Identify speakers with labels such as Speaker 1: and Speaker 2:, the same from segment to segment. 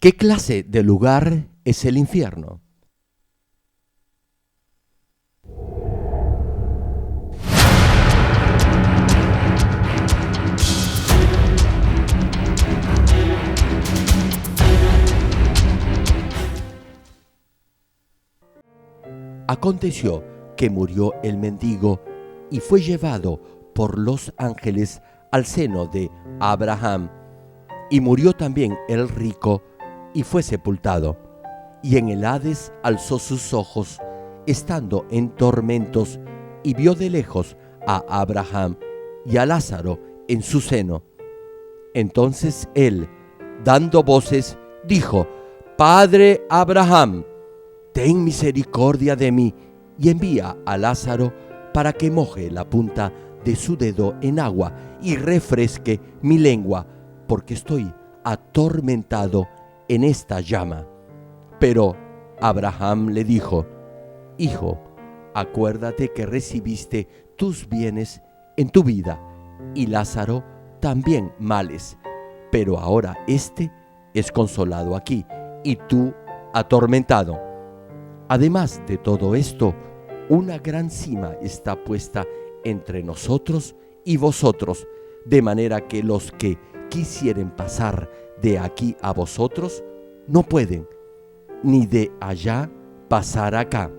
Speaker 1: ¿Qué clase de lugar es el infierno? Aconteció que murió el mendigo y fue llevado por los ángeles al seno de Abraham. Y murió también el rico y fue sepultado. Y en el Hades alzó sus ojos, estando en tormentos, y vio de lejos a Abraham y a Lázaro en su seno. Entonces él, dando voces, dijo: Padre Abraham, ten misericordia de mí, y envía a Lázaro para que moje la punta de su dedo en agua y refresque mi lengua, porque estoy atormentado en esta llama. Pero Abraham le dijo: Hijo, acuérdate que recibiste tus bienes en tu vida, y Lázaro también males, pero ahora éste es consolado aquí, y tú atormentado. Además de todo esto, una gran cima está puesta entre nosotros y vosotros, de manera que los que quisieren pasar de aquí a vosotros no pueden, ni de allá pasar acá.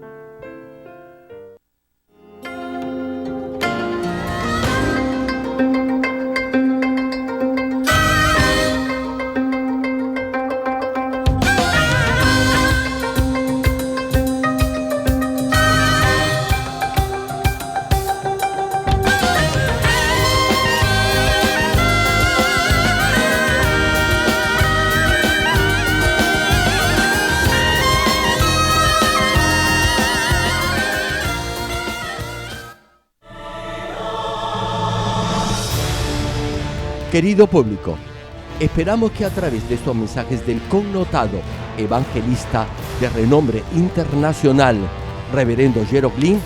Speaker 1: Querido público, esperamos que a través de estos mensajes del connotado evangelista de renombre internacional, Reverendo Jero Glynn,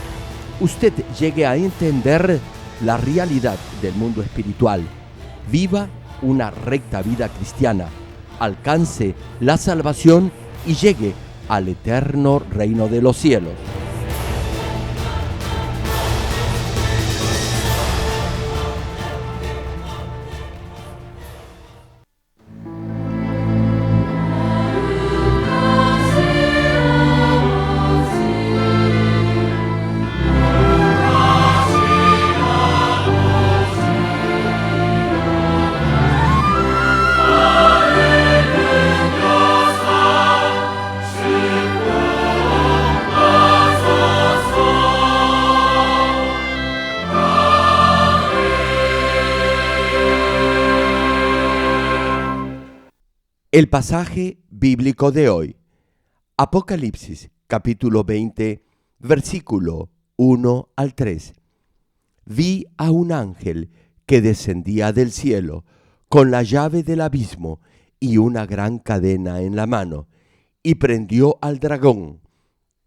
Speaker 1: usted llegue a entender la realidad del mundo espiritual, viva una recta vida cristiana, alcance la salvación y llegue al eterno reino de los cielos. El pasaje bíblico de hoy, Apocalipsis capítulo 20, versículo 1 al 3. Vi a un ángel que descendía del cielo con la llave del abismo y una gran cadena en la mano, y prendió al dragón,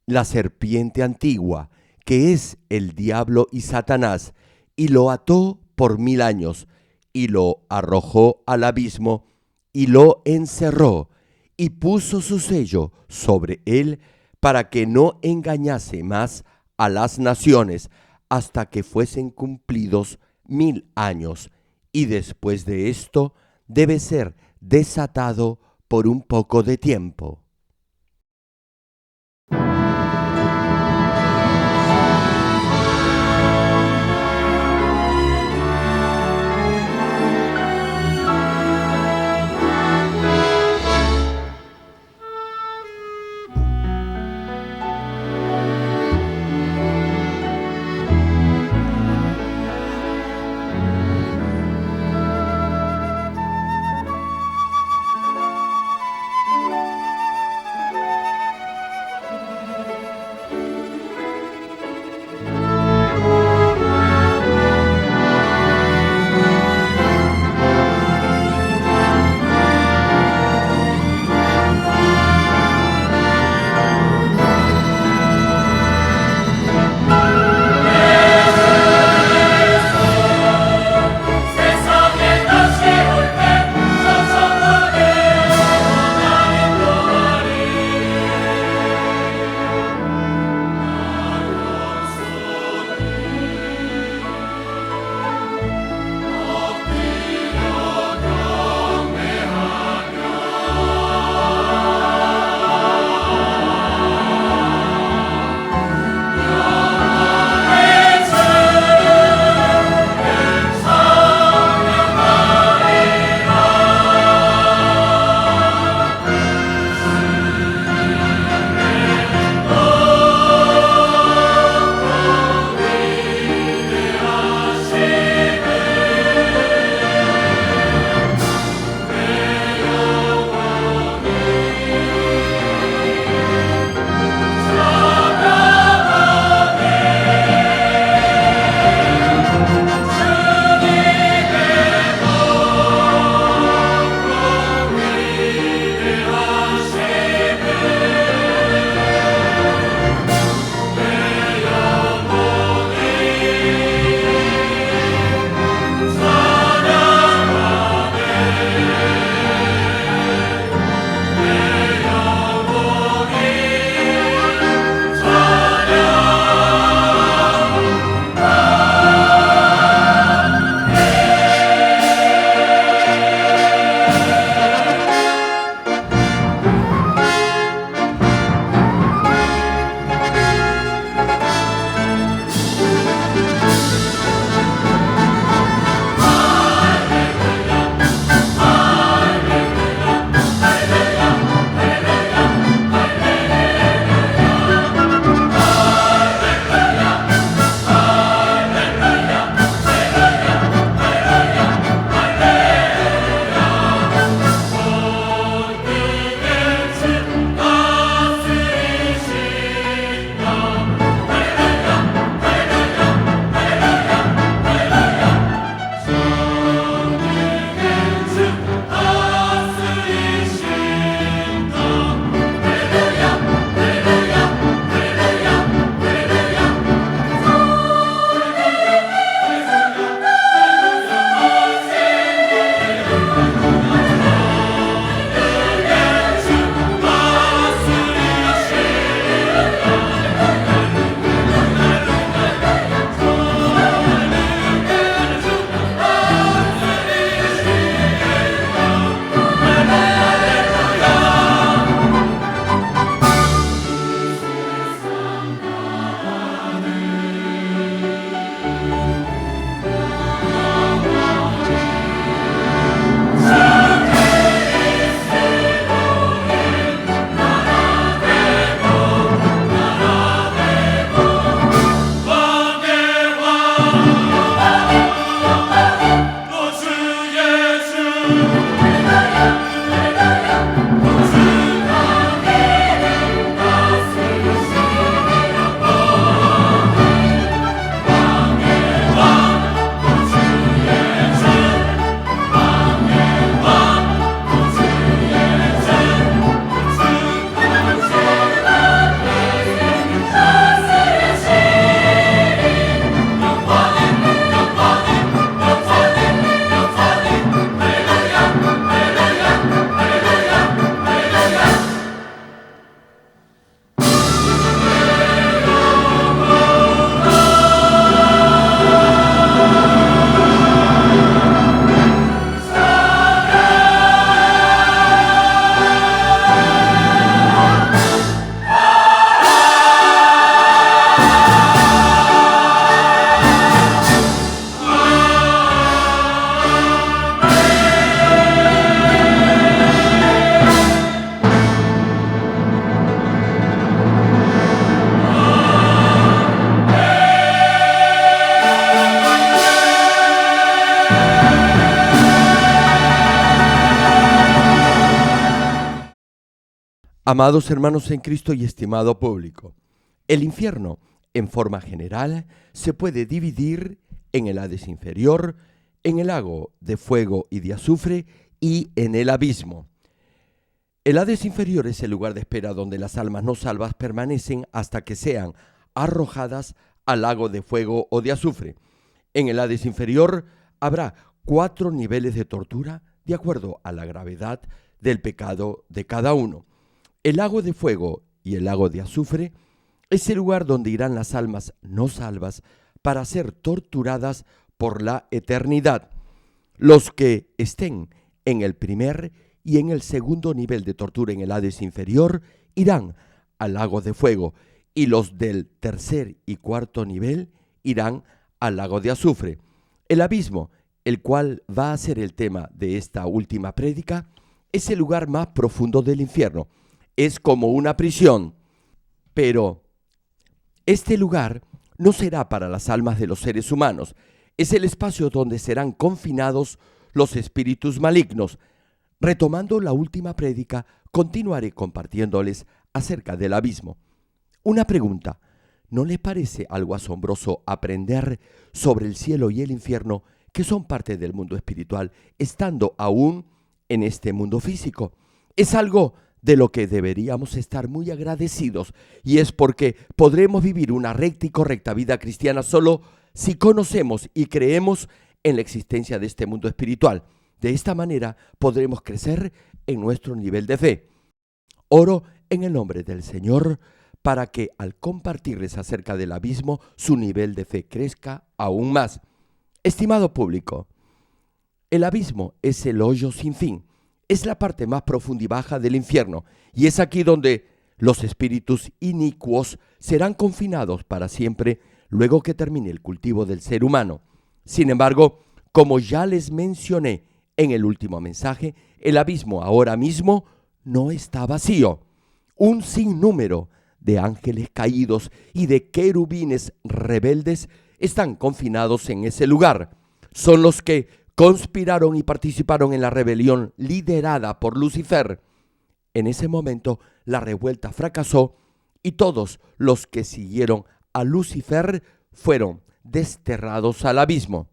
Speaker 1: la serpiente antigua, que es el diablo y Satanás, y lo ató por 1000 años, y lo arrojó al abismo, y lo encerró, y puso su sello sobre él, para que no engañase más a las naciones, hasta que fuesen cumplidos 1000 años, y después de esto debe ser desatado por un poco de tiempo. Amados hermanos en Cristo y estimado público, el infierno, en forma general, se puede dividir en el Hades inferior, en el lago de fuego y de azufre y en el abismo. El Hades inferior es el lugar de espera donde las almas no salvas permanecen hasta que sean arrojadas al lago de fuego o de azufre. En el Hades inferior habrá 4 niveles de tortura de acuerdo a la gravedad del pecado de cada uno. El lago de fuego y el lago de azufre es el lugar donde irán las almas no salvas para ser torturadas por la eternidad. Los que estén en el primer y en el segundo nivel de tortura en el Hades inferior irán al lago de fuego, y los del tercer y cuarto nivel irán al lago de azufre. El abismo, el cual va a ser el tema de esta última prédica, es el lugar más profundo del infierno. Es como una prisión, pero este lugar no será para las almas de los seres humanos. Es el espacio donde serán confinados los espíritus malignos. Retomando la última prédica, continuaré compartiéndoles acerca del abismo. Una pregunta: ¿no les parece algo asombroso aprender sobre el cielo y el infierno, que son parte del mundo espiritual, estando aún en este mundo físico? Es algo de lo que deberíamos estar muy agradecidos, y es porque podremos vivir una recta y correcta vida cristiana solo si conocemos y creemos en la existencia de este mundo espiritual. De esta manera podremos crecer en nuestro nivel de fe. Oro en el nombre del Señor para que al compartirles acerca del abismo, su nivel de fe crezca aún más. Estimado público, el abismo es el hoyo sin fin. Es la parte más profunda y baja del infierno, y es aquí donde los espíritus inicuos serán confinados para siempre luego que termine el cultivo del ser humano. Sin embargo, como ya les mencioné en el último mensaje, el abismo ahora mismo no está vacío. Un sinnúmero de ángeles caídos y de querubines rebeldes están confinados en ese lugar. Son los que conspiraron y participaron en la rebelión liderada por Lucifer. En ese momento, la revuelta fracasó y todos los que siguieron a Lucifer fueron desterrados al abismo.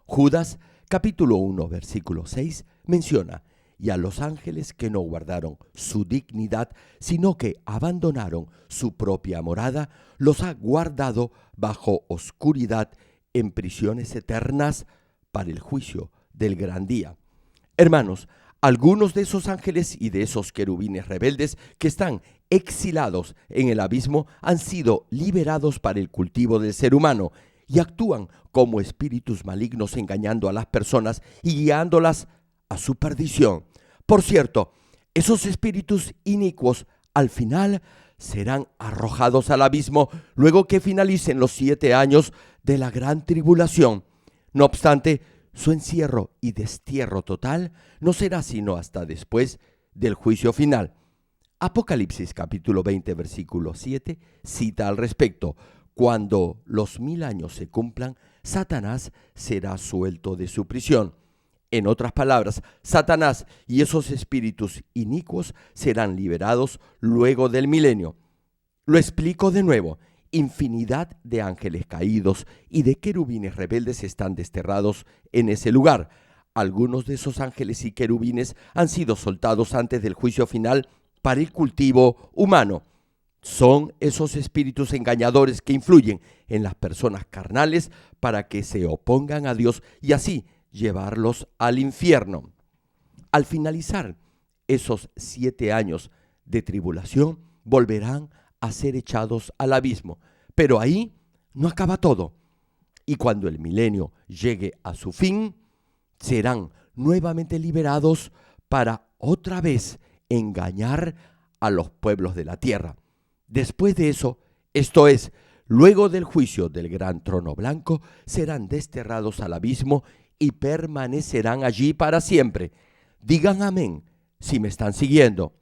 Speaker 1: Judas, capítulo 1, versículo 6, menciona: y a los ángeles que no guardaron su dignidad, sino que abandonaron su propia morada, los ha guardado bajo oscuridad en prisiones eternas para el juicio del gran día. Hermanos, algunos de esos ángeles y de esos querubines rebeldes que están exilados en el abismo han sido liberados para el cultivo del ser humano y actúan como espíritus malignos, engañando a las personas y guiándolas a su perdición. Por cierto, esos espíritus inicuos al final serán arrojados al abismo luego que finalicen los 7 años de la gran tribulación. No obstante, su encierro y destierro total no será sino hasta después del juicio final. Apocalipsis capítulo 20 versículo 7 cita al respecto: cuando los 1000 años se cumplan, Satanás será suelto de su prisión. En otras palabras, Satanás y esos espíritus inicuos serán liberados luego del milenio. Lo explico de nuevo: infinidad de ángeles caídos y de querubines rebeldes están desterrados en ese lugar. Algunos de esos ángeles y querubines han sido soltados antes del juicio final para el cultivo humano. Son esos espíritus engañadores que influyen en las personas carnales para que se opongan a Dios y así llevarlos al infierno. Al finalizar esos 7 años de tribulación, volverán a ser echados al abismo. Pero ahí no acaba todo. Y cuando el milenio llegue a su fin, serán nuevamente liberados para otra vez engañar a los pueblos de la tierra. Después de eso, esto es, luego del juicio del gran trono blanco, serán desterrados al abismo y permanecerán allí para siempre. Digan amén si me están siguiendo.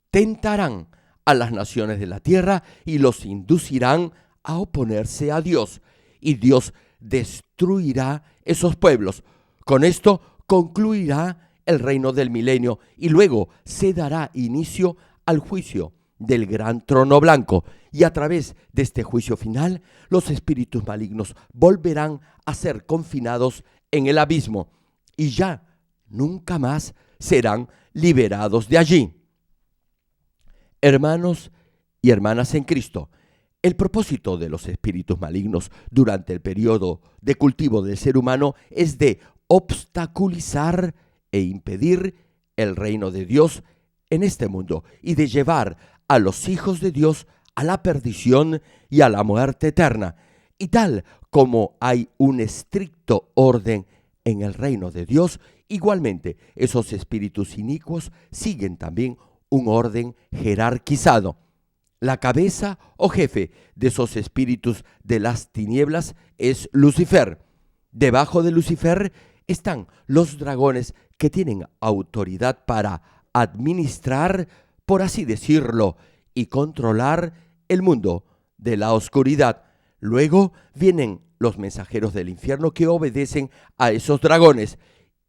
Speaker 1: Tentarán a las naciones de la tierra y los inducirán a oponerse a Dios, y Dios destruirá esos pueblos. Con esto concluirá el reino del milenio y luego se dará inicio al juicio del gran trono blanco. Y a través de este juicio final, los espíritus malignos volverán a ser confinados en el abismo y ya nunca más serán liberados de allí. Hermanos y hermanas en Cristo, el propósito de los espíritus malignos durante el periodo de cultivo del ser humano es de obstaculizar e impedir el reino de Dios en este mundo y de llevar a los hijos de Dios a la perdición y a la muerte eterna. Y tal como hay un estricto orden en el reino de Dios, igualmente esos espíritus inicuos siguen también un orden jerarquizado. La cabeza o jefe de esos espíritus de las tinieblas es Lucifer. Debajo de Lucifer están los dragones que tienen autoridad para administrar, por así decirlo, y controlar el mundo de la oscuridad. Luego vienen los mensajeros del infierno que obedecen a esos dragones.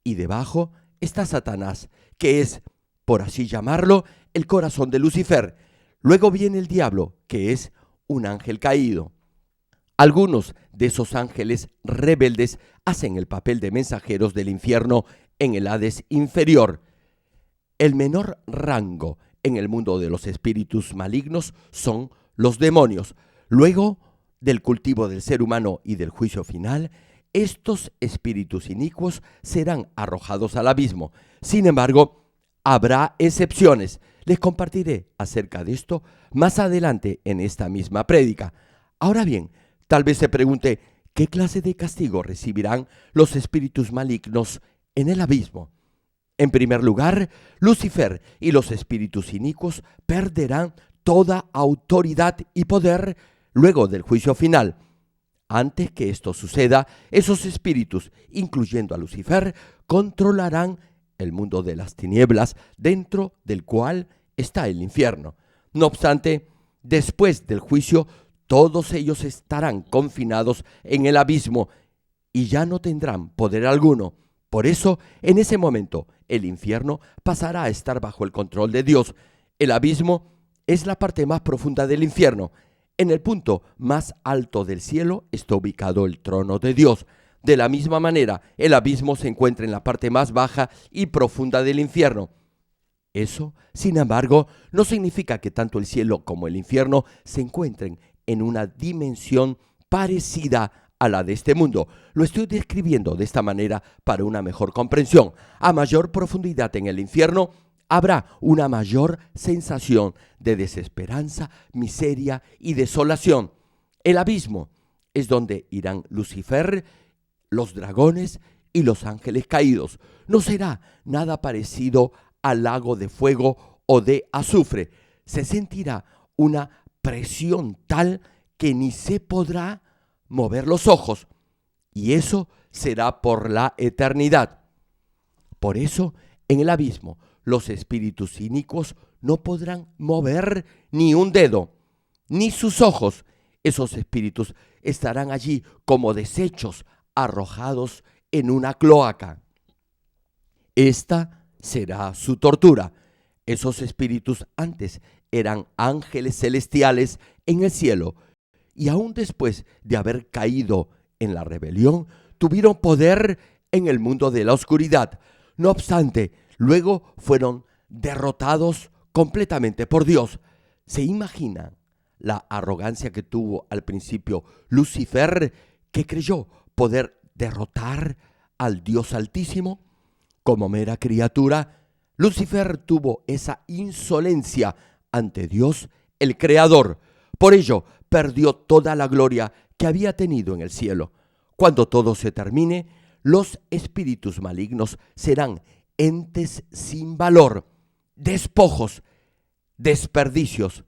Speaker 1: Y debajo está Satanás, que es, por así llamarlo, el corazón de Lucifer. Luego viene el diablo, que es un ángel caído. Algunos de esos ángeles rebeldes hacen el papel de mensajeros del infierno en el Hades inferior. El menor rango en el mundo de los espíritus malignos son los demonios. Luego del cultivo del ser humano y del juicio final, estos espíritus inicuos serán arrojados al abismo. Sin embargo, habrá excepciones. Les compartiré acerca de esto más adelante en esta misma prédica. Ahora bien, tal vez se pregunte, ¿qué clase de castigo recibirán los espíritus malignos en el abismo? En primer lugar, Lucifer y los espíritus inicuos perderán toda autoridad y poder luego del juicio final. Antes que esto suceda, esos espíritus, incluyendo a Lucifer, controlarán el mundo de las tinieblas, dentro del cual está el infierno. No obstante, después del juicio, todos ellos estarán confinados en el abismo y ya no tendrán poder alguno. Por eso, en ese momento, el infierno pasará a estar bajo el control de Dios. El abismo es la parte más profunda del infierno. En el punto más alto del cielo está ubicado el trono de Dios. De la misma manera, el abismo se encuentra en la parte más baja y profunda del infierno. Eso, sin embargo, no significa que tanto el cielo como el infierno se encuentren en una dimensión parecida a la de este mundo. Lo estoy describiendo de esta manera para una mejor comprensión. A mayor profundidad en el infierno, habrá una mayor sensación de desesperanza, miseria y desolación. El abismo es donde irán Lucifer, los dragones y los ángeles caídos. No será nada parecido al lago de fuego o de azufre. Se sentirá una presión tal que ni se podrá mover los ojos, y eso será por la eternidad. Por eso, en el abismo, los espíritus inicuos no podrán mover ni un dedo, ni sus ojos. Esos espíritus estarán allí como desechos arrojados en una cloaca. Esta será su tortura. Esos espíritus antes eran ángeles celestiales en el cielo, y aún después de haber caído en la rebelión, tuvieron poder en el mundo de la oscuridad. No obstante, luego fueron derrotados completamente por Dios. ¿Se imaginan la arrogancia que tuvo al principio Lucifer, que creyó poder derrotar al Dios Altísimo? Como mera criatura, Lucifer tuvo esa insolencia ante Dios, el Creador. Por ello, perdió toda la gloria que había tenido en el cielo. Cuando todo se termine, los espíritus malignos serán entes sin valor, despojos, desperdicios.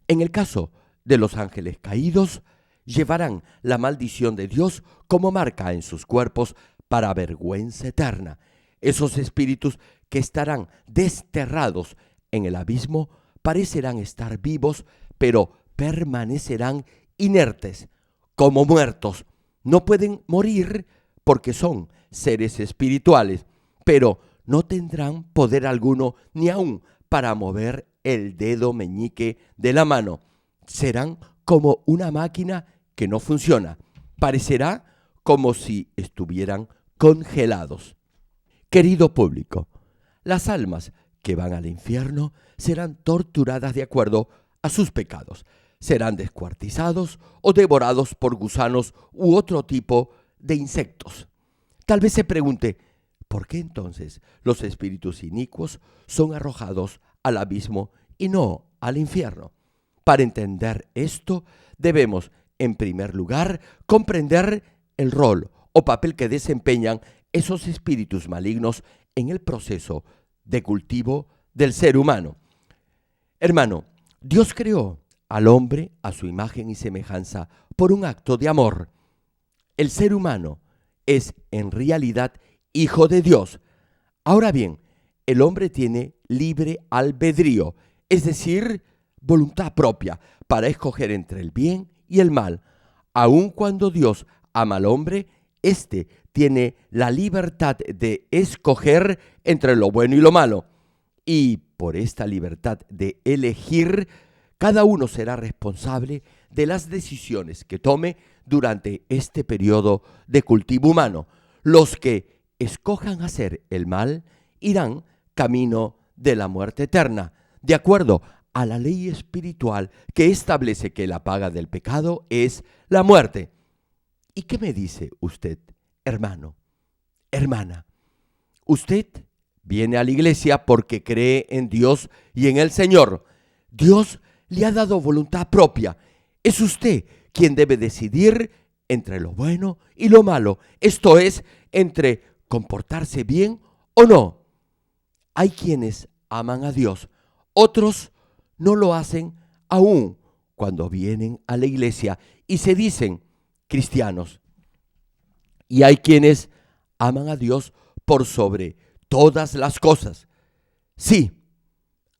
Speaker 1: En el caso de los ángeles caídos, llevarán la maldición de Dios como marca en sus cuerpos para vergüenza eterna. Esos espíritus que estarán desterrados en el abismo parecerán estar vivos, pero permanecerán inertes, como muertos. No pueden morir porque son seres espirituales, pero no tendrán poder alguno ni aun para mover el dedo meñique de la mano. Serán como una máquina que no funciona. Parecerá como si estuvieran congelados. Querido público, las almas que van al infierno serán torturadas de acuerdo a sus pecados. Serán descuartizados o devorados por gusanos u otro tipo de insectos. Tal vez se pregunte, ¿por qué entonces los espíritus inicuos son arrojados al abismo y no al infierno? Para entender esto, debemos, en primer lugar, comprender el rol o papel que desempeñan esos espíritus malignos en el proceso de cultivo del ser humano. Hermano, Dios creó al hombre a su imagen y semejanza por un acto de amor. El ser humano es en realidad hijo de Dios. Ahora bien, el hombre tiene libre albedrío, es decir, voluntad propia para escoger entre el bien y el mal. Aun cuando Dios ama al hombre, éste tiene la libertad de escoger entre lo bueno y lo malo. Y por esta libertad de elegir, cada uno será responsable de las decisiones que tome durante este periodo de cultivo humano. Los que escojan hacer el mal irán camino de la muerte eterna, de acuerdo a la ley espiritual que establece que la paga del pecado es la muerte. ¿Y qué me dice usted, hermano, hermana? Usted viene a la iglesia porque cree en Dios y en el Señor. Dios le ha dado voluntad propia. Es usted quien debe decidir entre lo bueno y lo malo, esto es, entre comportarse bien o no. Hay quienes aman a Dios, otros no lo hacen aún cuando vienen a la iglesia y se dicen cristianos. Y hay quienes aman a Dios por sobre todas las cosas. Sí,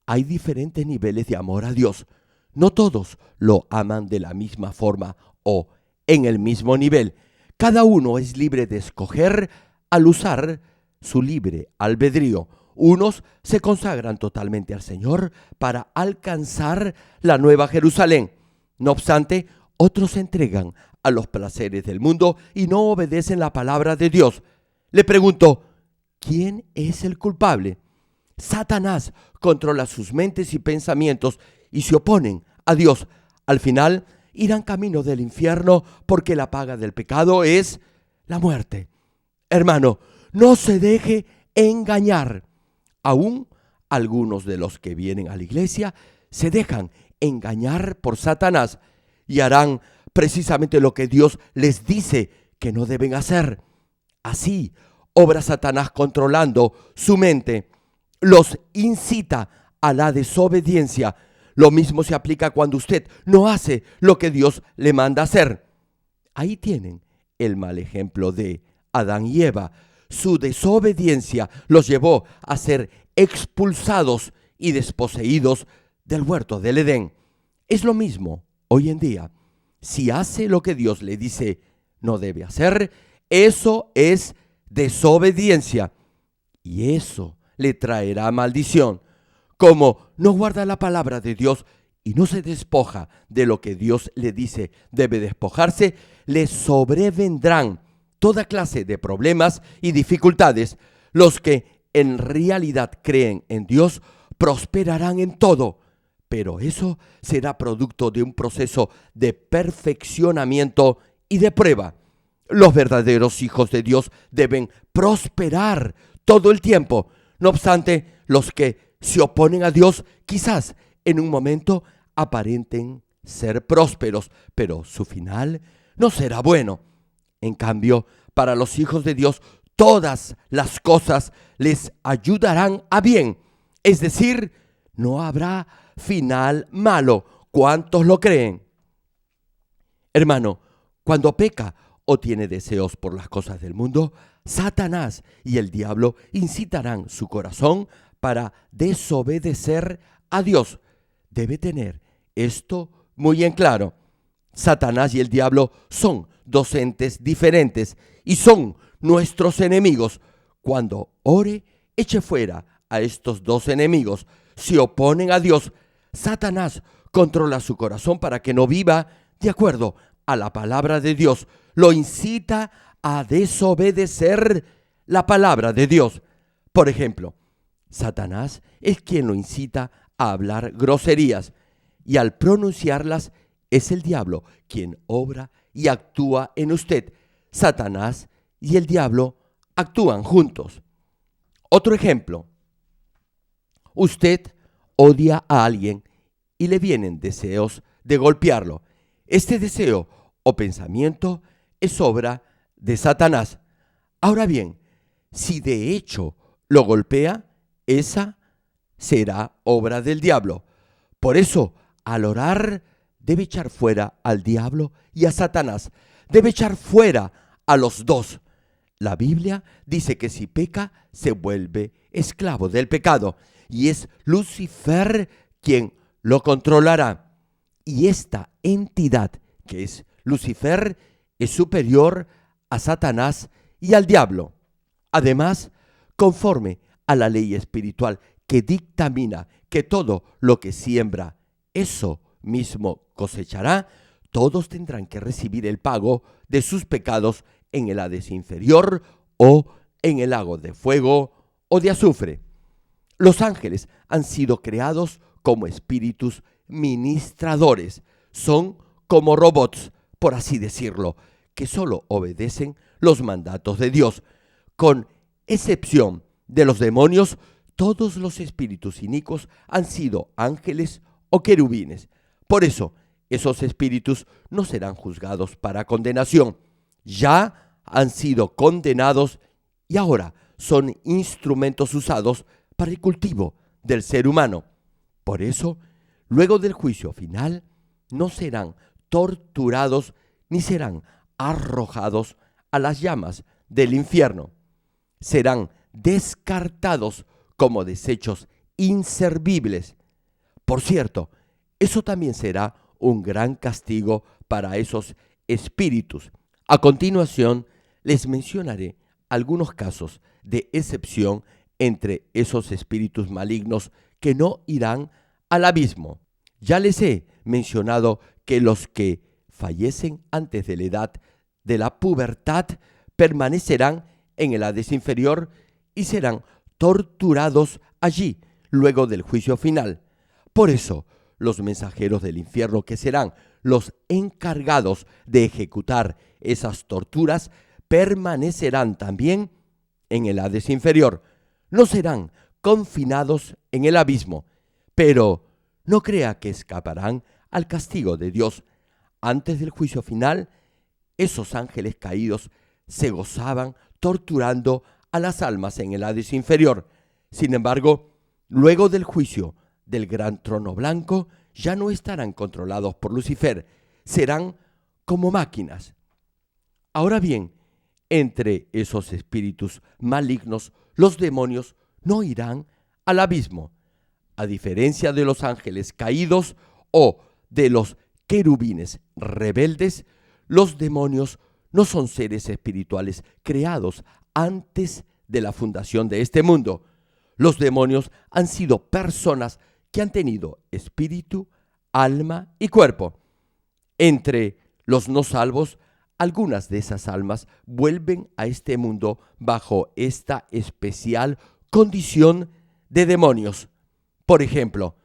Speaker 1: hay diferentes niveles de amor a Dios. No todos lo aman de la misma forma o en el mismo nivel. Cada uno es libre de escoger al usar su libre albedrío. Unos se consagran totalmente al Señor para alcanzar la nueva Jerusalén. No obstante, otros se entregan a los placeres del mundo y no obedecen la palabra de Dios. Le pregunto, ¿quién es el culpable? Satanás controla sus mentes y pensamientos y se oponen a Dios. Al final irán camino del infierno porque la paga del pecado es la muerte. Hermano, no se deje engañar. Aún algunos de los que vienen a la iglesia se dejan engañar por Satanás y harán precisamente lo que Dios les dice que no deben hacer. Así obra Satanás controlando su mente, los incita a la desobediencia. Lo mismo se aplica cuando usted no hace lo que Dios le manda hacer. Ahí tienen el mal ejemplo de Adán y Eva. Su desobediencia los llevó a ser expulsados y desposeídos del huerto del Edén. Es lo mismo hoy en día. Si hace lo que Dios le dice no debe hacer, eso es desobediencia y eso le traerá maldición. Como no guarda la palabra de Dios y no se despoja de lo que Dios le dice debe despojarse, le sobrevendrán toda clase de problemas y dificultades. Los que en realidad creen en Dios prosperarán en todo, pero eso será producto de un proceso de perfeccionamiento y de prueba. Los verdaderos hijos de Dios deben prosperar todo el tiempo. No obstante, los que se oponen a Dios quizás en un momento aparenten ser prósperos, pero su final no será bueno. En cambio, para los hijos de Dios, todas las cosas les ayudarán a bien. Es decir, no habrá final malo. ¿Cuántos lo creen? Hermano, cuando peca o tiene deseos por las cosas del mundo, Satanás y el diablo incitarán su corazón para desobedecer a Dios. Debe tener esto muy en claro. Satanás y el diablo son dos entes diferentes y son nuestros enemigos. Cuando ore, eche fuera a estos dos enemigos. Se oponen a Dios. Satanás controla su corazón para que no viva de acuerdo a la palabra de Dios. Lo incita a desobedecer la palabra de Dios. Por ejemplo, Satanás es quien lo incita a hablar groserías, y al pronunciarlas es el diablo quien obra y actúa en usted. Satanás y el diablo actúan juntos. Otro ejemplo: usted odia a alguien y le vienen deseos de golpearlo. Este deseo o pensamiento es obra de Satanás. Ahora bien, si de hecho lo golpea, esa será obra del diablo. Por eso, al orar, debe echar fuera al diablo y a Satanás. Debe echar fuera a los dos. La Biblia dice que si peca, se vuelve esclavo del pecado, y es Lucifer quien lo controlará. Y esta entidad, que es Lucifer, es superior a Satanás y al diablo. Además, conforme a la ley espiritual que dictamina que todo lo que siembra, eso mismo cosechará, todos tendrán que recibir el pago de sus pecados en el Hades inferior o en el lago de fuego o de azufre. Los ángeles han sido creados como espíritus ministradores. Son como robots, por así decirlo, que solo obedecen los mandatos de Dios. Con excepción de los demonios, todos los espíritus inicuos han sido ángeles o querubines. Por eso, esos espíritus no serán juzgados para condenación. Ya han sido condenados y ahora son instrumentos usados para el cultivo del ser humano. Por eso, luego del juicio final, no serán torturados ni serán arrojados a las llamas del infierno. Serán descartados como desechos inservibles. Por cierto, eso también será un gran castigo para esos espíritus. A continuación, les mencionaré algunos casos de excepción entre esos espíritus malignos que no irán al abismo. Ya les he mencionado que los que fallecen antes de la edad de la pubertad permanecerán en el Hades inferior y serán torturados allí luego del juicio final. Por eso, los mensajeros del infierno, que serán los encargados de ejecutar esas torturas, permanecerán también en el Hades inferior. No serán confinados en el abismo, pero no crea que escaparán al castigo de Dios. Antes del juicio final, esos ángeles caídos se gozaban torturando a las almas en el Hades inferior. Sin embargo, luego del juicio del gran trono blanco, ya no estarán controlados por Lucifer, serán como máquinas. Ahora bien, entre esos espíritus malignos, los demonios no irán al abismo. A diferencia de los ángeles caídos o de los querubines rebeldes, los demonios no son seres espirituales creados antes de la fundación de este mundo. Los demonios han sido personas que han tenido espíritu, alma y cuerpo. Entre los no salvos, algunas de esas almas vuelven a este mundo bajo esta especial condición de demonios. Por ejemplo,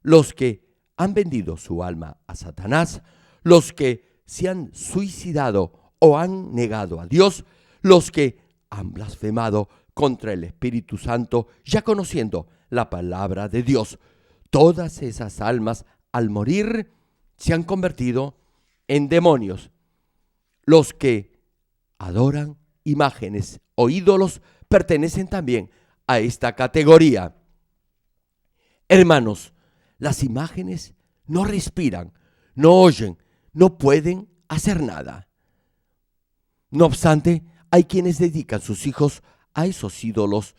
Speaker 1: los que han vendido su alma a Satanás, los que se han suicidado o han negado a Dios, los que han blasfemado contra el Espíritu Santo, ya conociendo la palabra de Dios. Todas esas almas, al morir, se han convertido en demonios. Los que adoran imágenes o ídolos pertenecen también a esta categoría. Hermanos, las imágenes no respiran, no oyen, no pueden hacer nada. No obstante, hay quienes dedican sus hijos a esos ídolos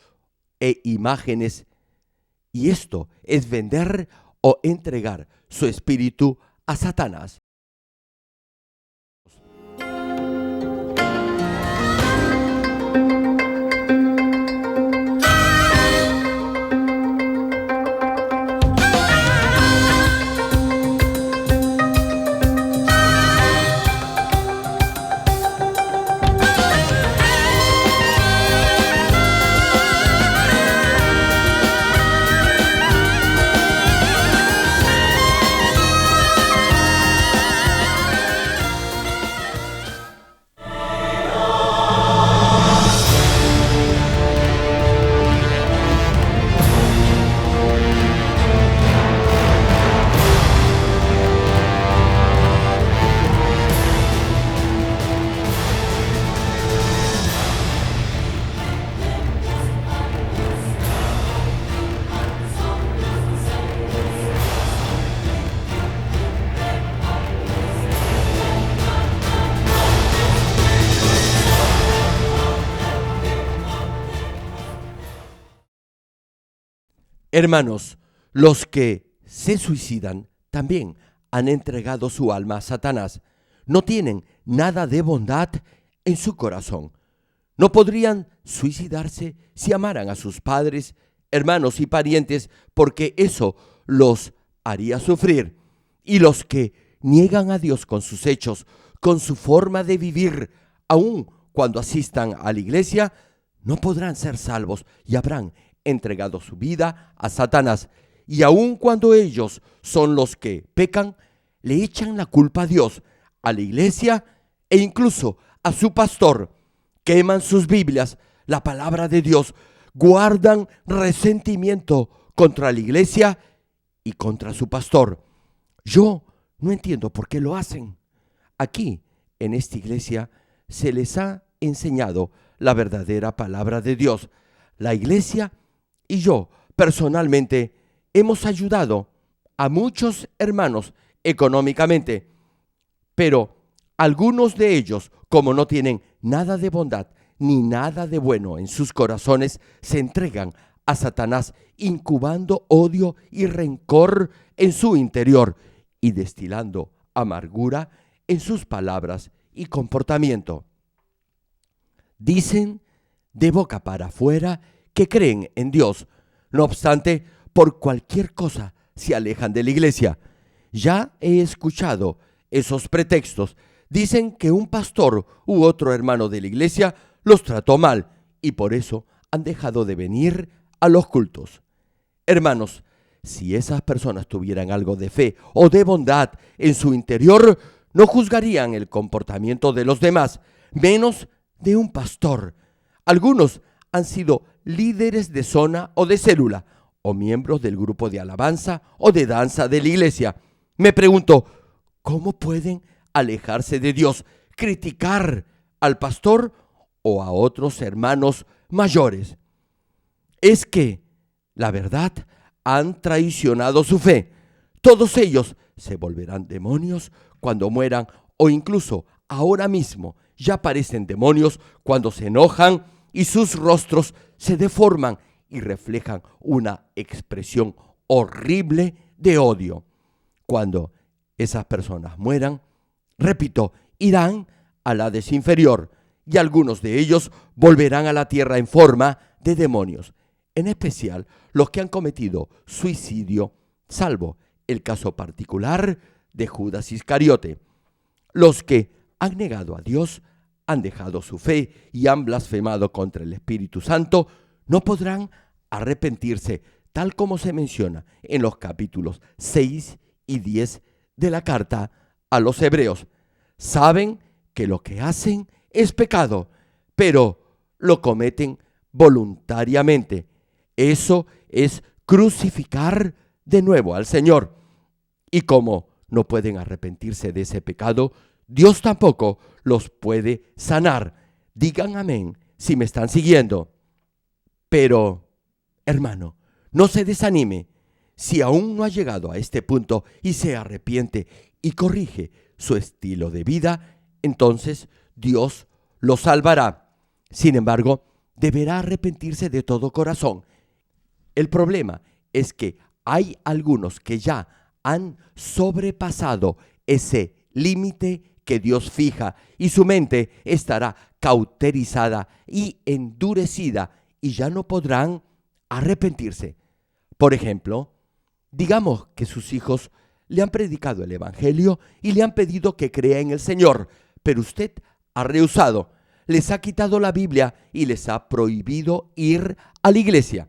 Speaker 1: e imágenes, y esto es vender o entregar su espíritu a Satanás. Hermanos, los que se suicidan también han entregado su alma a Satanás. No tienen nada de bondad en su corazón. No podrían suicidarse si amaran a sus padres, hermanos y parientes, porque eso los haría sufrir. Y los que niegan a Dios con sus hechos, con su forma de vivir, aun cuando asistan a la iglesia, no podrán ser salvos y habrán entregado su vida a Satanás. Y aun cuando ellos son los que pecan, le echan la culpa a Dios, a la iglesia e incluso a su pastor. Queman sus Biblias, la palabra de Dios, guardan resentimiento contra la iglesia y contra su pastor. Yo no entiendo por qué lo hacen. Aquí, en esta iglesia, se les ha enseñado la verdadera palabra de Dios. La iglesia y yo, personalmente, hemos ayudado a muchos hermanos económicamente, pero algunos de ellos, como no tienen nada de bondad ni nada de bueno en sus corazones, se entregan a Satanás, incubando odio y rencor en su interior y destilando amargura en sus palabras y comportamiento. Dicen de boca para afuera que creen en Dios, no obstante, por cualquier cosa se alejan de la iglesia. Ya he escuchado esos pretextos. Dicen que un pastor u otro hermano de la iglesia los trató mal y por eso han dejado de venir a los cultos. Hermanos, si esas personas tuvieran algo de fe o de bondad en su interior, no juzgarían el comportamiento de los demás, menos de un pastor. Algunos han sido líderes de zona o de célula, o miembros del grupo de alabanza o de danza de la iglesia. Me pregunto, ¿cómo pueden alejarse de Dios, criticar al pastor o a otros hermanos mayores? Es que, la verdad, han traicionado su fe. Todos ellos se volverán demonios cuando mueran o incluso ahora mismo ya parecen demonios cuando se enojan y sus rostros se deforman y reflejan una expresión horrible de odio. Cuando esas personas mueran, repito, irán al Hades inferior y algunos de ellos volverán a la tierra en forma de demonios, en especial los que han cometido suicidio, salvo el caso particular de Judas Iscariote. Los que han negado a Dios, han dejado su fe y han blasfemado contra el Espíritu Santo, no podrán arrepentirse, tal como se menciona en los capítulos 6 y 10 de la carta a los Hebreos. Saben que lo que hacen es pecado, pero lo cometen voluntariamente. Eso es crucificar de nuevo al Señor. Y como no pueden arrepentirse de ese pecado, Dios tampoco los puede sanar. Digan amén si me están siguiendo. Pero, hermano, no se desanime. Si aún no ha llegado a este punto y se arrepiente y corrige su estilo de vida, entonces Dios lo salvará. Sin embargo, deberá arrepentirse de todo corazón. El problema es que hay algunos que ya han sobrepasado ese límite que Dios fija y su mente estará cauterizada y endurecida y ya no podrán arrepentirse. Por ejemplo, digamos que sus hijos le han predicado el evangelio y le han pedido que crea en el Señor, pero usted ha rehusado, les ha quitado la Biblia y les ha prohibido ir a la iglesia.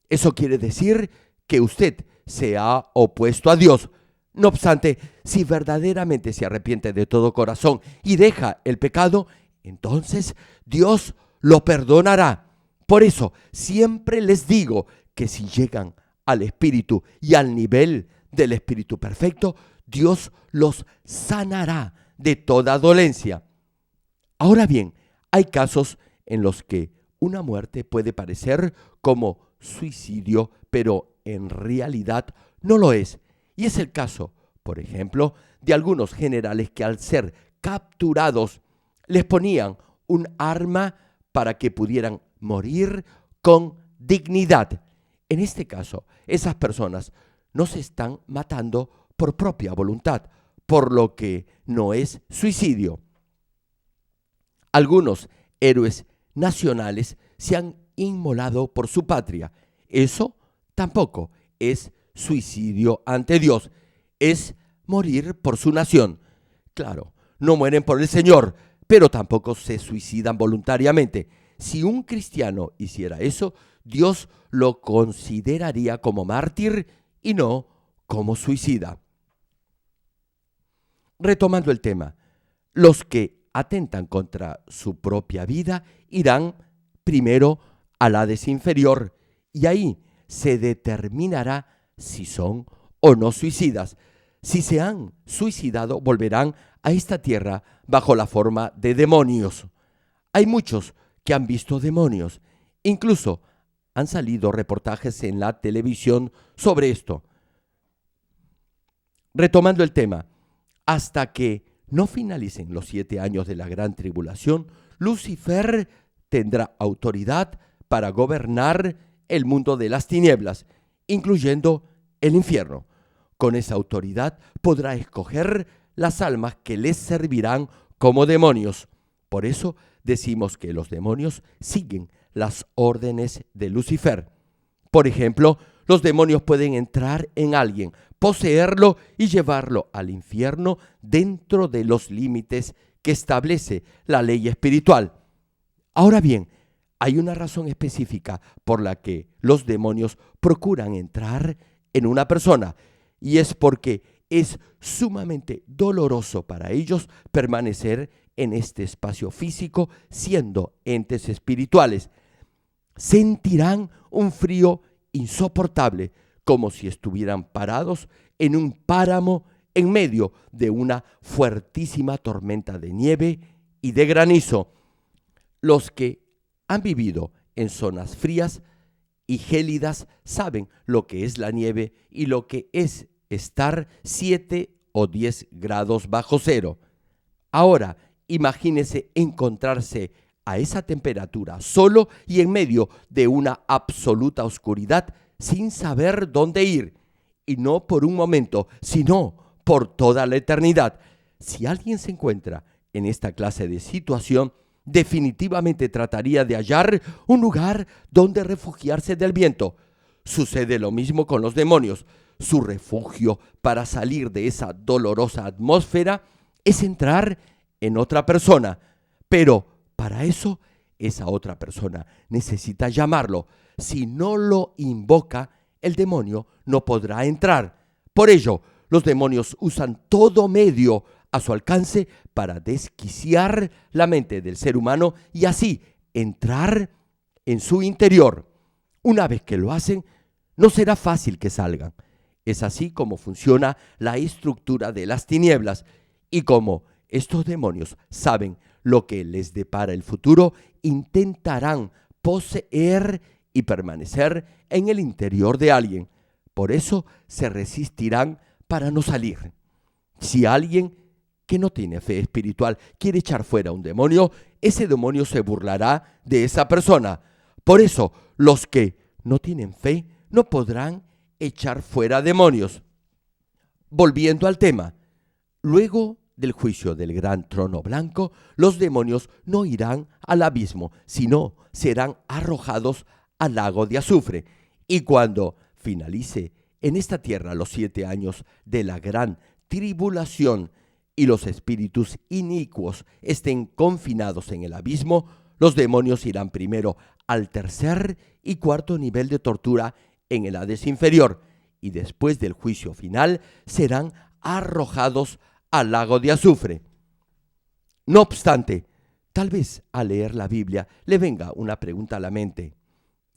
Speaker 1: Eso quiere decir que usted se ha opuesto a Dios. No obstante, si verdaderamente se arrepiente de todo corazón y deja el pecado, entonces Dios lo perdonará. Por eso, siempre les digo que si llegan al Espíritu y al nivel del Espíritu perfecto, Dios los sanará de toda dolencia. Ahora bien, hay casos en los que una muerte puede parecer como suicidio, pero en realidad no lo es. Y es el caso, por ejemplo, de algunos generales que al ser capturados les ponían un arma para que pudieran morir con dignidad. En este caso, esas personas no se están matando por propia voluntad, por lo que no es suicidio. Algunos héroes nacionales se han inmolado por su patria. Eso tampoco es suicidio ante Dios, es morir por su nación. Claro, no mueren por el Señor, pero tampoco se suicidan voluntariamente. Si un cristiano hiciera eso, Dios lo consideraría como mártir y no como suicida. Retomando el tema, los que atentan contra su propia vida irán primero al Hades inferior y ahí se determinará si son o no suicidas. Si se han suicidado, volverán a esta tierra bajo la forma de demonios. Hay muchos que han visto demonios. Incluso han salido reportajes en la televisión sobre esto. Retomando el tema, hasta que no finalicen los 7 años de la gran tribulación, Lucifer tendrá autoridad para gobernar el mundo de las tinieblas, incluyendo el infierno. Con esa autoridad podrá escoger las almas que les servirán como demonios. Por eso decimos que los demonios siguen las órdenes de Lucifer. Por ejemplo, los demonios pueden entrar en alguien, poseerlo y llevarlo al infierno dentro de los límites que establece la ley espiritual. Ahora bien, hay una razón específica por la que los demonios procuran entrar en una persona, y es porque es sumamente doloroso para ellos permanecer en este espacio físico siendo entes espirituales. Sentirán un frío insoportable, como si estuvieran parados en un páramo en medio de una fuertísima tormenta de nieve y de granizo. Los que han vivido en zonas frías y gélidas saben lo que es la nieve y lo que es estar 7 o 10 grados bajo cero. Ahora, imagínese encontrarse a esa temperatura solo y en medio de una absoluta oscuridad sin saber dónde ir, y no por un momento, sino por toda la eternidad. Si alguien se encuentra en esta clase de situación, definitivamente trataría de hallar un lugar donde refugiarse del viento. Sucede lo mismo con los demonios. Su refugio para salir de esa dolorosa atmósfera es entrar en otra persona, pero para eso esa otra persona necesita llamarlo. Si no lo invoca, el demonio no podrá entrar. Por ello, los demonios usan todo medio a su alcance para desquiciar la mente del ser humano y así entrar en su interior. Una vez que lo hacen, no será fácil que salgan. Es así como funciona la estructura de las tinieblas, y como estos demonios saben lo que les depara el futuro, intentarán poseer y permanecer en el interior de alguien. Por eso se resistirán para no salir. Si alguien que no tiene fe espiritual quiere echar fuera un demonio, ese demonio se burlará de esa persona. Por eso, los que no tienen fe no podrán echar fuera demonios. Volviendo al tema, luego del juicio del gran trono blanco, los demonios no irán al abismo, sino serán arrojados al lago de azufre. Y cuando finalice en esta tierra los 7 años de la gran tribulación y los espíritus inicuos estén confinados en el abismo, los demonios irán primero al tercer y cuarto nivel de tortura en el Hades inferior, y después del juicio final serán arrojados al lago de azufre. No obstante, tal vez al leer la Biblia le venga una pregunta a la mente.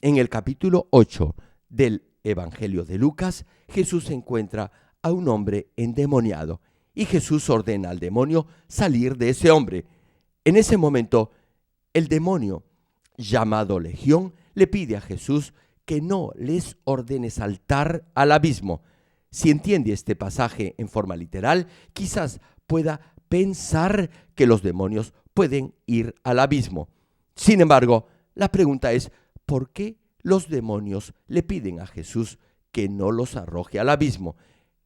Speaker 1: En el capítulo 8 del Evangelio de Lucas, Jesús encuentra a un hombre endemoniado y Jesús ordena al demonio salir de ese hombre. En ese momento, el demonio, llamado Legión, le pide a Jesús que no les ordene saltar al abismo. Si entiende este pasaje en forma literal, quizás pueda pensar que los demonios pueden ir al abismo. Sin embargo, la pregunta es, ¿por qué los demonios le piden a Jesús que no los arroje al abismo.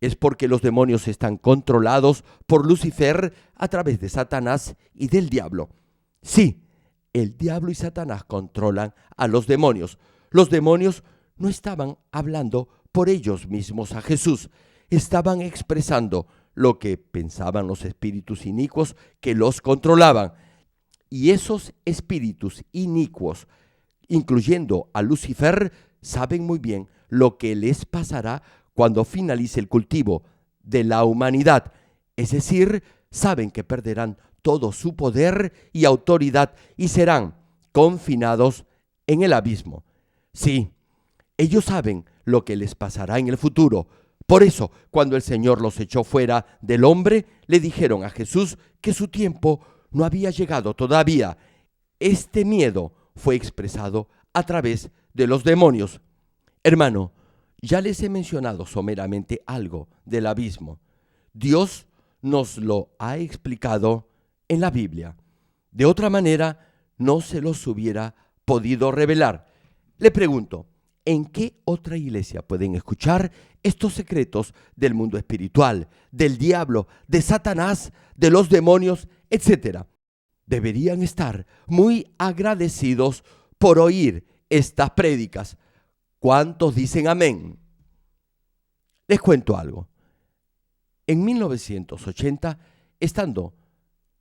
Speaker 1: Es porque los demonios están controlados por Lucifer a través de Satanás y del diablo. Sí, el diablo y Satanás controlan a los demonios. Los demonios no estaban hablando por ellos mismos a Jesús, estaban expresando lo que pensaban los espíritus inicuos que los controlaban. Y esos espíritus inicuos, incluyendo a Lucifer, saben muy bien lo que les pasará cuando finalice el cultivo de la humanidad. Es decir, saben que perderán todo su poder y autoridad y serán confinados en el abismo. Sí, ellos saben lo que les pasará en el futuro. Por eso, cuando el Señor los echó fuera del hombre, le dijeron a Jesús que su tiempo no había llegado todavía. Este miedo fue expresado a través de los demonios. Hermano, ya les he mencionado someramente algo del abismo. Dios nos lo ha explicado en la Biblia. De otra manera, no se los hubiera podido revelar. Le pregunto, ¿en qué otra iglesia pueden escuchar estos secretos del mundo espiritual, del diablo, de Satanás, de los demonios, etcétera? Deberían estar muy agradecidos por oír estas prédicas. ¿Cuántos dicen amén? Les cuento algo. En 1980, estando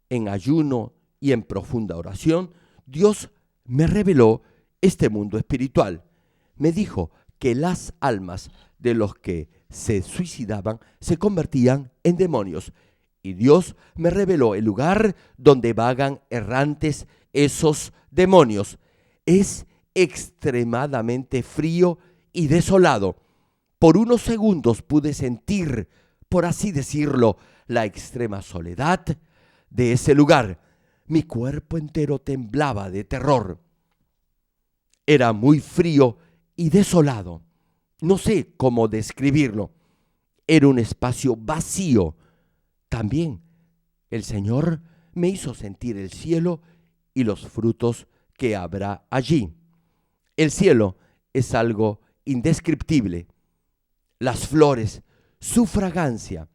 Speaker 1: en ayuno y en profunda oración, Dios me reveló este mundo espiritual. Me dijo que las almas de los que se suicidaban se convertían en demonios. Y Dios me reveló el lugar donde vagan errantes esos demonios. Es extremadamente frío y desolado. Por unos segundos pude sentir, por así decirlo, la extrema soledad de ese lugar. Mi cuerpo entero temblaba de terror. Era muy frío y desolado. No sé cómo describirlo. Era un espacio vacío. También el Señor me hizo sentir el cielo y los frutos que habrá allí. El cielo es algo indescriptible. Las flores, su fragancia.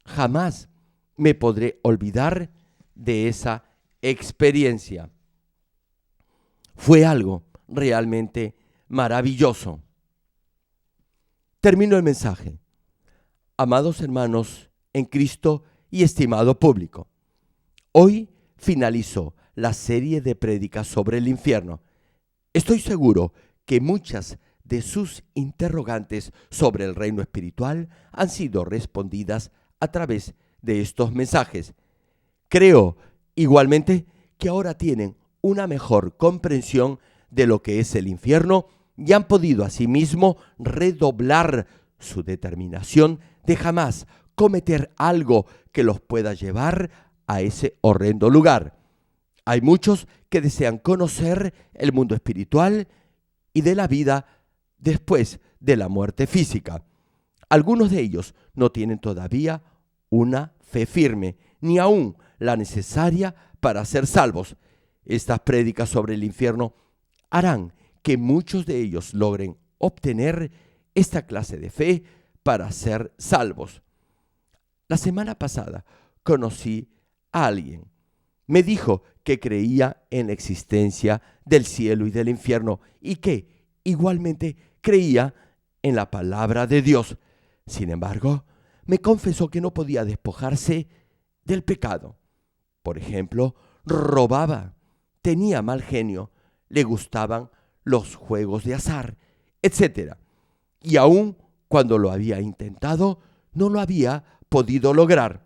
Speaker 1: Jamás me podré olvidar de esa experiencia. Fue algo realmente maravilloso. Termino el mensaje. Amados hermanos en Cristo y estimado público, hoy finalizo la serie de prédicas sobre el infierno. Estoy seguro que muchas de sus interrogantes sobre el reino espiritual han sido respondidas a través de estos mensajes. Creo igualmente que ahora tienen una mejor comprensión de lo que es el infierno y han podido asimismo redoblar su determinación de jamás cometer algo que los pueda llevar a ese horrendo lugar. Hay muchos que desean conocer el mundo espiritual y de la vida después de la muerte física. Algunos de ellos no tienen todavía una fe firme, ni aún la necesaria para ser salvos. Estas prédicas sobre el infierno harán que muchos de ellos logren obtener esta clase de fe para ser salvos. La semana pasada conocí a alguien. Me dijo que creía en la existencia del cielo y del infierno y que igualmente creía en la palabra de Dios. Sin embargo, me confesó que no podía despojarse del pecado. Por ejemplo, robaba, tenía mal genio, le gustaban los juegos de azar, etc. Y aun cuando lo había intentado, no lo había podido lograr.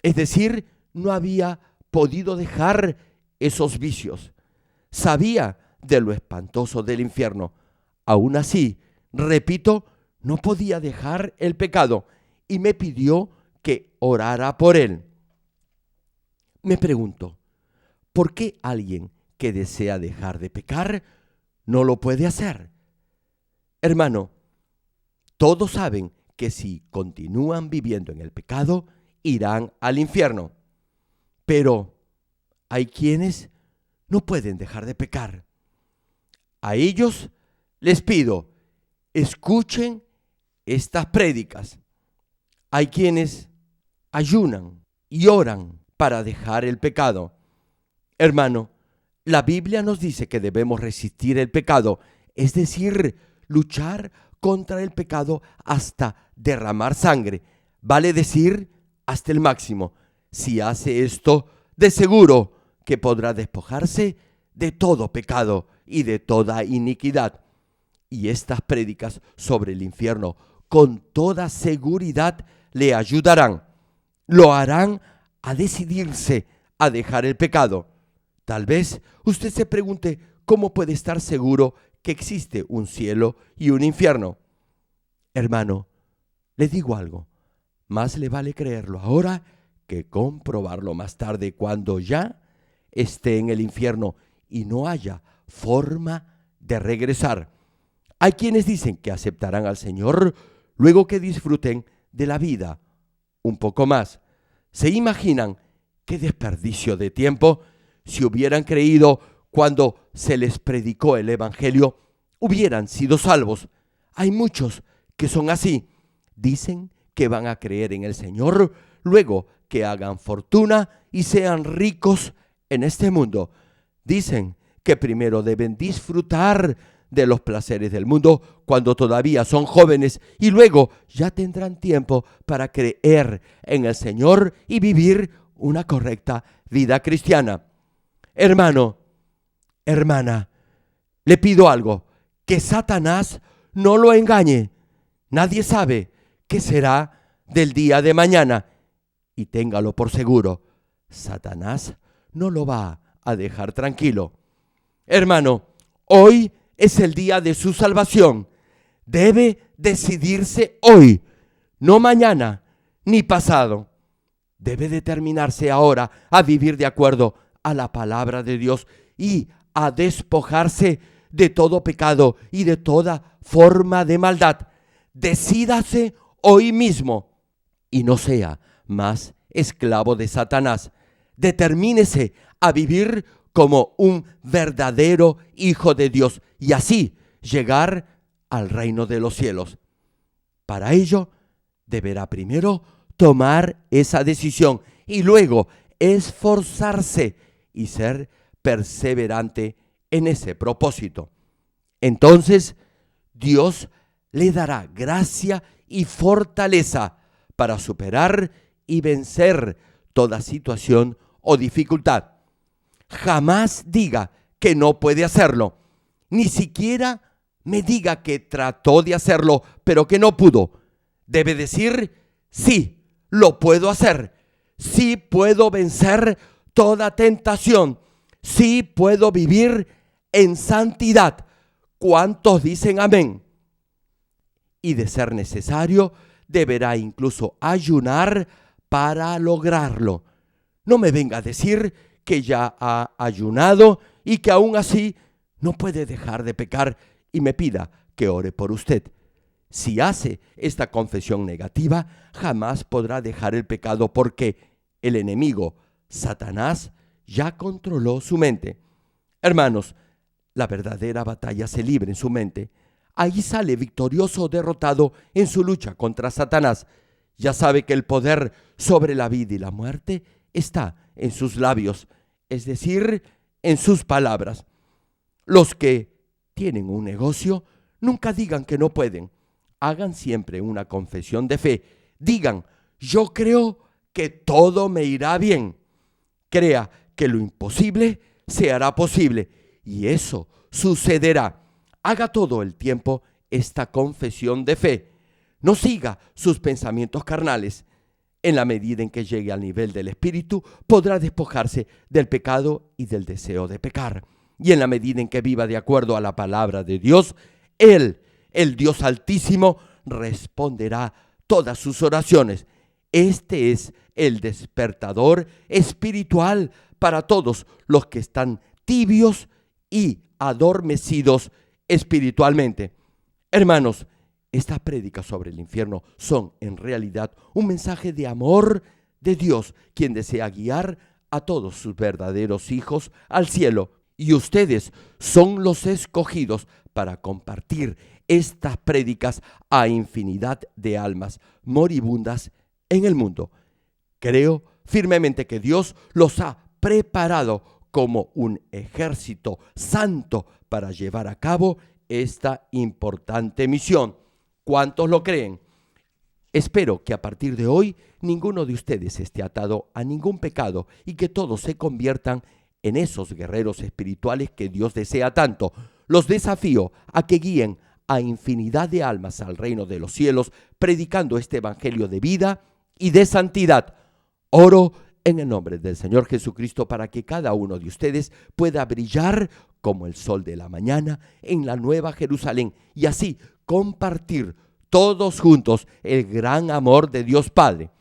Speaker 1: Es decir, no había podido dejar esos vicios. Sabía de lo espantoso del infierno. Aún así, repito, no podía dejar el pecado y me pidió que orara por él. Me pregunto, ¿por qué alguien que desea dejar de pecar no lo puede hacer? Hermano, todos saben que si continúan viviendo en el pecado, irán al infierno. Pero hay quienes no pueden dejar de pecar. A ellos les pido, escuchen estas prédicas. Hay quienes ayunan y oran para dejar el pecado. Hermano, la Biblia nos dice que debemos resistir el pecado, es decir, luchar contra el pecado hasta derramar sangre, vale decir, hasta el máximo. Si hace esto, de seguro que podrá despojarse de todo pecado y de toda iniquidad. Y estas prédicas sobre el infierno con toda seguridad le ayudarán. Lo harán a decidirse a dejar el pecado. Tal vez usted se pregunte cómo puede estar seguro que existe un cielo y un infierno. Hermano, le digo algo, más le vale creerlo ahora que comprobarlo más tarde cuando ya esté en el infierno y no haya forma de regresar. Hay quienes dicen que aceptarán al Señor luego que disfruten de la vida un poco más. ¿Se imaginan qué desperdicio de tiempo? Si hubieran creído cuando se les predicó el Evangelio, hubieran sido salvos. Hay muchos que son así. Dicen que van a creer en el Señor luego que hagan fortuna y sean ricos en este mundo. Dicen que primero deben disfrutar de los placeres del mundo cuando todavía son jóvenes y luego ya tendrán tiempo para creer en el Señor y vivir una correcta vida cristiana. Hermano, hermana, le pido algo, que Satanás no lo engañe. Nadie sabe qué será del día de mañana. Y téngalo por seguro, Satanás no lo va a dejar tranquilo. Hermano, hoy es el día de su salvación. Debe decidirse hoy, no mañana ni pasado. Debe determinarse ahora a vivir de acuerdo a la palabra de Dios y a despojarse de todo pecado y de toda forma de maldad. Decídase hoy mismo y no sea más esclavo de Satanás. Determínese a vivir como un verdadero hijo de Dios y así llegar al reino de los cielos. Para ello, deberá primero tomar esa decisión y luego esforzarse y ser perseverante en ese propósito. Entonces, Dios le dará gracia y fortaleza para superar y vencer toda situación o dificultad. Jamás diga que no puede hacerlo. Ni siquiera me diga que trató de hacerlo, pero que no pudo. Debe decir, sí, lo puedo hacer. Sí puedo vencer toda tentación. Sí puedo vivir en santidad. ¿Cuántos dicen amén? Y de ser necesario, deberá incluso ayunar para lograrlo. No me venga a decir que ya ha ayunado y que aún así no puede dejar de pecar y me pida que ore por usted. Si hace esta confesión negativa, jamás podrá dejar el pecado porque el enemigo, Satanás, ya controló su mente. Hermanos, la verdadera batalla se libra en su mente. Ahí sale victorioso o derrotado en su lucha contra Satanás. Ya sabe que el poder sobre la vida y la muerte está en sus labios, es decir, en sus palabras. Los que tienen un negocio, nunca digan que no pueden. Hagan siempre una confesión de fe. Digan, yo creo que todo me irá bien. Crea que lo imposible se hará posible y eso sucederá. Haga todo el tiempo esta confesión de fe. No siga sus pensamientos carnales. En la medida en que llegue al nivel del Espíritu, podrá despojarse del pecado y del deseo de pecar. Y en la medida en que viva de acuerdo a la palabra de Dios, Él, el Dios Altísimo, responderá todas sus oraciones. Este es el despertador espiritual para todos los que están tibios y adormecidos espiritualmente. Hermanos, estas prédicas sobre el infierno son en realidad un mensaje de amor de Dios, quien desea guiar a todos sus verdaderos hijos al cielo. y ustedes son los escogidos para compartir estas prédicas a infinidad de almas moribundas en el mundo. Creo firmemente que Dios los ha preparado como un ejército santo para llevar a cabo esta importante misión. ¿Cuántos lo creen? Espero que a partir de hoy ninguno de ustedes esté atado a ningún pecado y que todos se conviertan en esos guerreros espirituales que Dios desea tanto. Los desafío a que guíen a infinidad de almas al reino de los cielos, predicando este evangelio de vida y de santidad. Oro en el nombre del Señor Jesucristo para que cada uno de ustedes pueda brillar como el sol de la mañana en la Nueva Jerusalén y así compartir todos juntos el gran amor de Dios Padre.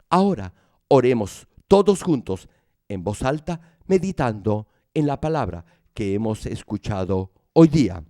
Speaker 1: Ahora oremos todos juntos en voz alta, meditando en la palabra que hemos escuchado hoy día.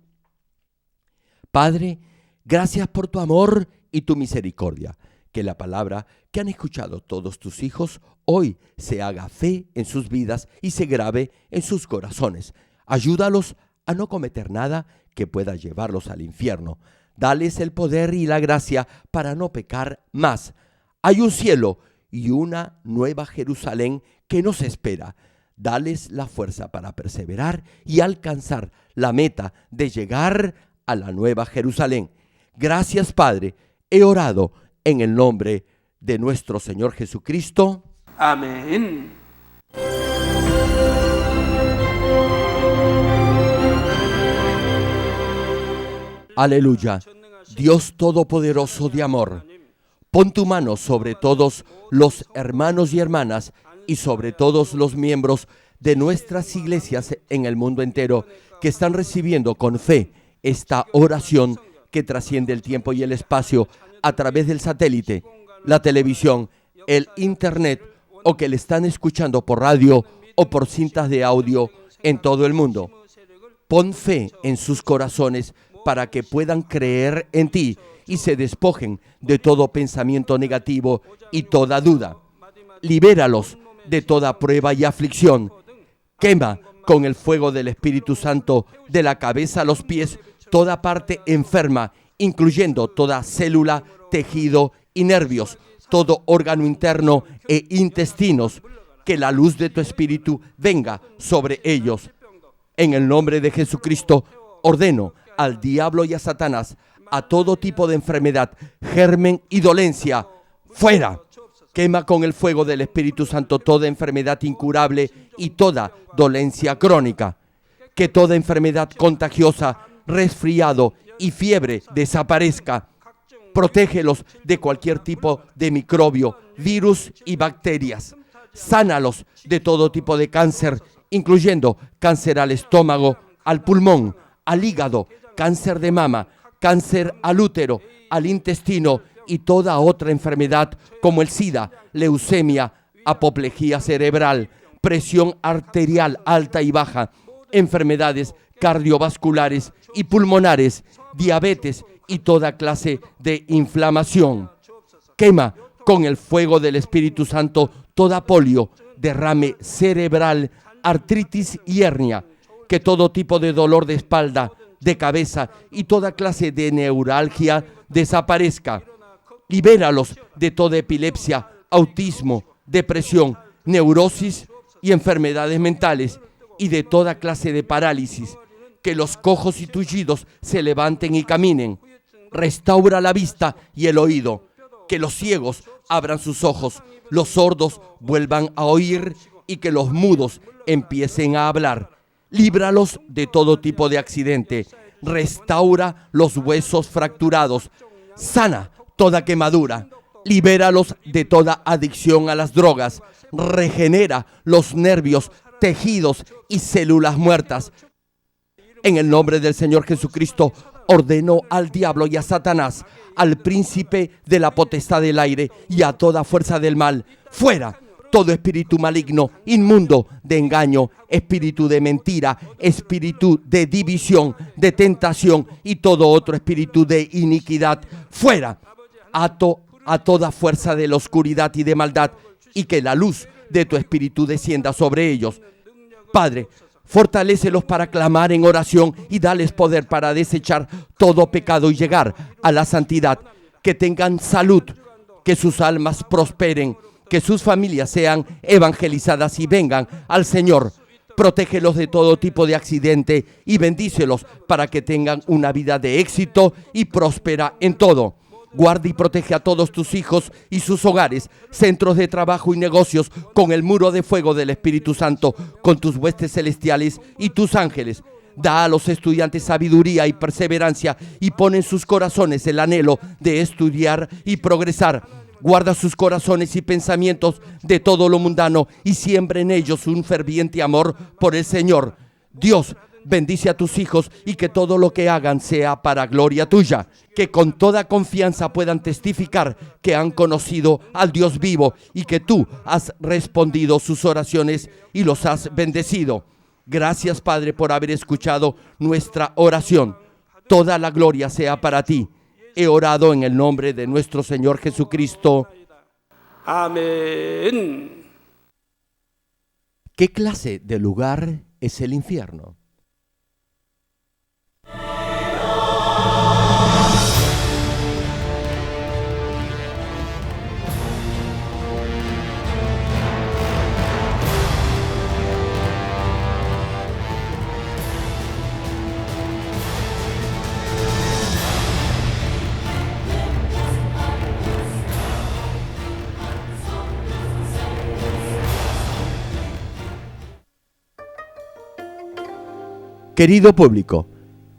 Speaker 1: Padre, gracias por tu amor y tu misericordia. Que la palabra que han escuchado todos tus hijos hoy se haga fe en sus vidas y se grabe en sus corazones. Ayúdalos a no cometer nada que pueda llevarlos al infierno. Dales el poder y la gracia para no pecar más. Hay un cielo y una nueva Jerusalén que nos espera. Dales la fuerza para perseverar y alcanzar la meta de llegar a la nueva Jerusalén. Gracias, Padre. He orado en el nombre de nuestro Señor Jesucristo.
Speaker 2: Amén.
Speaker 1: Aleluya. Dios Todopoderoso de amor, pon tu mano sobre todos los hermanos y hermanas y sobre todos los miembros de nuestras iglesias en el mundo entero que están recibiendo con fe esta oración que trasciende el tiempo y el espacio a través del satélite, la televisión, el internet o que le están escuchando por radio o por cintas de audio en todo el mundo. Pon fe en sus corazones para que puedan creer en ti y se despojen de todo pensamiento negativo y toda duda. Libéralos de toda prueba y aflicción. Quema con el fuego del Espíritu Santo de la cabeza a los pies toda parte enferma, incluyendo toda célula, tejido y nervios, todo órgano interno e intestinos. Que la luz de tu Espíritu venga sobre ellos. En el nombre de Jesucristo, ordeno al diablo y a Satanás, a todo tipo de enfermedad, germen y dolencia, fuera. Quema con el fuego del Espíritu Santo toda enfermedad incurable y toda dolencia crónica. Que toda enfermedad contagiosa, resfriado y fiebre desaparezca. Protégelos de cualquier tipo de microbio, virus y bacterias. Sánalos de todo tipo de cáncer, incluyendo cáncer al estómago, al pulmón, al hígado, cáncer de mama, cáncer al útero, al intestino y toda otra enfermedad como el SIDA, leucemia, apoplejía cerebral, presión arterial alta y baja, enfermedades cardiovasculares y pulmonares, diabetes y toda clase de inflamación. Quema con el fuego del Espíritu Santo toda polio, derrame cerebral, artritis y hernia. Que todo tipo de dolor de espalda, de cabeza y toda clase de neuralgia desaparezca. Libéralos de toda epilepsia, autismo, depresión, neurosis y enfermedades mentales y de toda clase de parálisis. Que los cojos y tullidos se levanten y caminen. Restaura la vista y el oído. Que los ciegos abran sus ojos, los sordos vuelvan a oír y que los mudos empiecen a hablar. Líbralos de todo tipo de accidente. Restaura los huesos fracturados. Sana toda quemadura. Libéralos de toda adicción a las drogas. Regenera los nervios, tejidos y células muertas. En el nombre del Señor Jesucristo, ordeno al diablo y a Satanás, al príncipe de la potestad del aire y a toda fuerza del mal, fuera. Todo espíritu maligno, inmundo, de engaño, espíritu de mentira, espíritu de división, de tentación y todo otro espíritu de iniquidad, fuera. Ato a toda fuerza de la oscuridad y de maldad y que la luz de tu espíritu descienda sobre ellos. Padre, Fortalécelos para clamar en oración y dales poder para desechar todo pecado y llegar a la santidad. Que tengan salud, que sus almas prosperen, que sus familias sean evangelizadas y vengan al Señor. Protégelos de todo tipo de accidente y bendícelos para que tengan una vida de éxito y próspera en todo. Guarda y protege a todos tus hijos y sus hogares, centros de trabajo y negocios con el muro de fuego del Espíritu Santo, con tus huestes celestiales y tus ángeles. Da a los estudiantes sabiduría y perseverancia y pon en sus corazones el anhelo de estudiar y progresar. Guarda sus corazones y pensamientos de todo lo mundano y siembra en ellos un ferviente amor por el Señor. Dios, bendice a tus hijos y que todo lo que hagan sea para gloria tuya. Que con toda confianza puedan testificar que han conocido al Dios vivo y que tú has respondido sus oraciones y los has bendecido. Gracias, Padre, por haber escuchado nuestra oración. Toda la gloria sea para ti. He orado en el nombre de nuestro Señor Jesucristo.
Speaker 2: Amén.
Speaker 1: ¿Qué clase de lugar es el infierno? Querido público,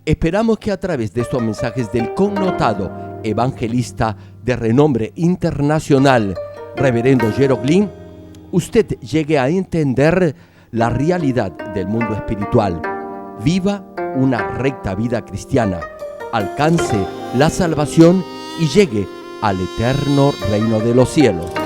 Speaker 1: esperamos que a través de estos mensajes del connotado evangelista de renombre internacional, Reverendo Jero Glynn, usted llegue a entender la realidad del mundo espiritual, viva una recta vida cristiana, alcance la salvación y llegue al eterno reino de los cielos.